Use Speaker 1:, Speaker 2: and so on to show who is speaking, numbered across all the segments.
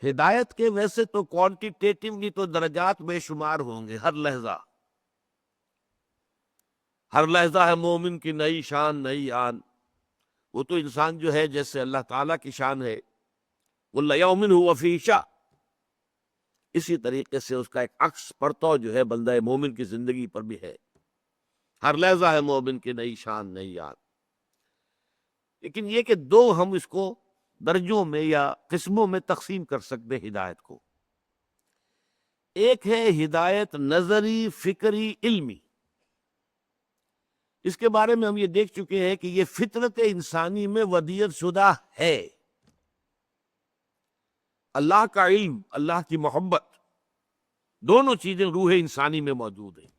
Speaker 1: ہدایت کے ویسے تو کوانٹیٹیٹیولی تو درجات بے شمار ہوں گے، ہر لحظہ ہے مومن کی نئی شان نئی آن. وہ تو انسان جو ہے جیسے اللہ تعالیٰ کی شان ہے کل یوم هو فی شأن، اسی طریقے سے اس کا ایک عکس پرتو جو ہے بندہ مومن کی زندگی پر بھی ہے. ہر لحظہ ہے مومن کی نئی شان نئی آن. لیکن یہ کہ دو ہم اس کو درجوں میں یا قسموں میں تقسیم کر سکتے ہدایت کو. ایک ہے ہدایت نظری، فکری، علمی. اس کے بارے میں ہم یہ دیکھ چکے ہیں کہ یہ فطرت انسانی میں ودیعت شدہ ہے. اللہ کا علم، اللہ کی محبت، دونوں چیزیں روح انسانی میں موجود ہیں.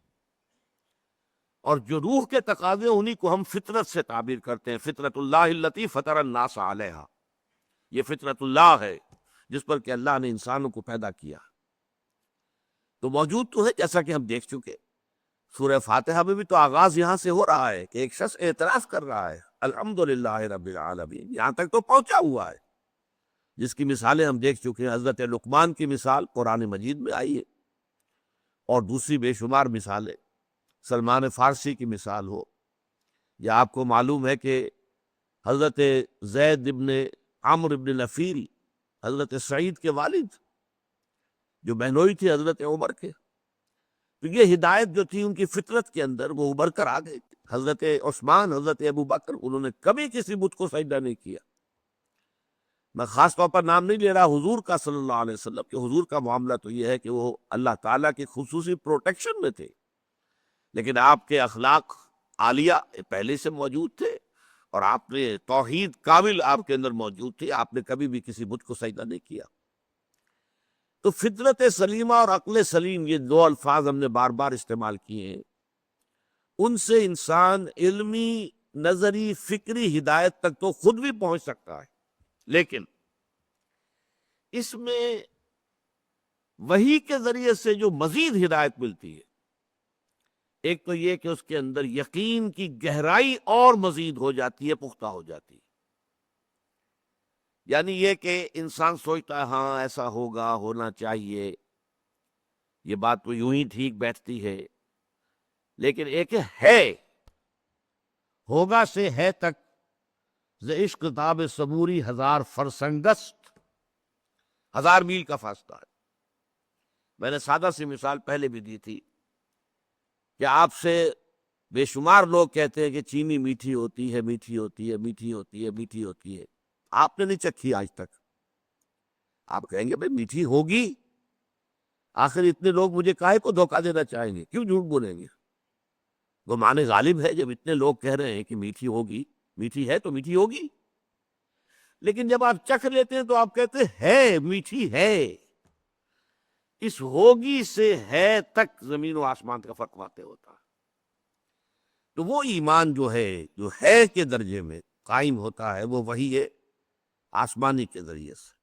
Speaker 1: اور جو روح کے تقاضے انہی کو ہم فطرت سے تعبیر کرتے ہیں. فطرت اللہ التی فطر الناس علیہا، یہ فطرت اللہ ہے جس پر کہ اللہ نے انسانوں کو پیدا کیا. تو موجود تو ہے جیسا کہ ہم دیکھ چکے. سورہ فاتحہ میں بھی تو آغاز یہاں سے ہو رہا ہے کہ ایک شخص اعتراف کر رہا ہے الحمدللہ رب العالمین، یہاں تک تو پہنچا ہوا ہے، جس کی مثالیں ہم دیکھ چکے ہیں. حضرت لقمان کی مثال قرآن مجید میں آئی ہے، اور دوسری بے شمار مثالیں. سلمان فارسی کی مثال ہو، یا آپ کو معلوم ہے کہ حضرت زید ابن عمرو ابن نفیل، حضرت سعید کے والد، جو بہنوئی تھی حضرت عمر کے، تو یہ ہدایت جو تھی ان کی فطرت کے اندر وہ ابھر کر آ گئی. حضرت عثمان، حضرت ابو بکر، انہوں نے کبھی کسی بت کو سجدہ نہیں کیا. میں خاص طور پر نام نہیں لے رہا حضور کا صلی اللہ علیہ وسلم، کہ حضور کا معاملہ تو یہ ہے کہ وہ اللہ تعالیٰ کی خصوصی پروٹیکشن میں تھے، لیکن آپ کے اخلاق عالیہ پہلے سے موجود تھے، اور آپ نے توحید کامل آپ کے اندر موجود تھی. آپ نے کبھی بھی کسی بت کو سجدہ نہیں کیا. تو فطرت سلیمہ اور عقل سلیم، یہ دو الفاظ ہم نے بار بار استعمال کیے ہیں. ان سے انسان علمی، نظری، فکری ہدایت تک تو خود بھی پہنچ سکتا ہے، لیکن اس میں وحی کے ذریعے سے جو مزید ہدایت ملتی ہے، ایک تو یہ کہ اس کے اندر یقین کی گہرائی اور مزید ہو جاتی ہے، پختہ ہو جاتی ہے. یعنی یہ کہ انسان سوچتا ہے ہاں ایسا ہوگا، ہونا چاہیے، یہ بات تو یوں ہی ٹھیک بیٹھتی ہے، لیکن ایک ہے، ہوگا سے ہے تک ز عشق تاب صبوری ہزار فرسنگست، 1000 میل کا فاصلہ ہے. میں نے سادہ سی مثال پہلے بھی دی تھی کہ آپ سے بے شمار لوگ کہتے ہیں کہ چینی میٹھی ہوتی ہے، میٹھی ہوتی ہے، میٹھی ہوتی ہے، میٹھی ہوتی ہے. آپ نے نہیں چکھی آج تک. آپ کہیں گے بھئی میٹھی ہوگی، آخر اتنے لوگ مجھے کاہے کو دھوکہ دینا چاہیں گے، کیوں جھوٹ بولیں گے؟ گمان غالب ہے، جب اتنے لوگ کہہ رہے ہیں کہ میٹھی ہوگی، میٹھی ہے تو میٹھی ہوگی. لیکن جب آپ چکھ لیتے ہیں تو آپ کہتے ہیں ہے میٹھی ہے. اس ہوگی سے ہے تک زمین و آسمان کا فرق واقع ہوتا ہے. تو وہ ایمان جو ہے کے درجے میں قائم ہوتا ہے، وہ وہی ہے آسمانی کے ذریعے سے.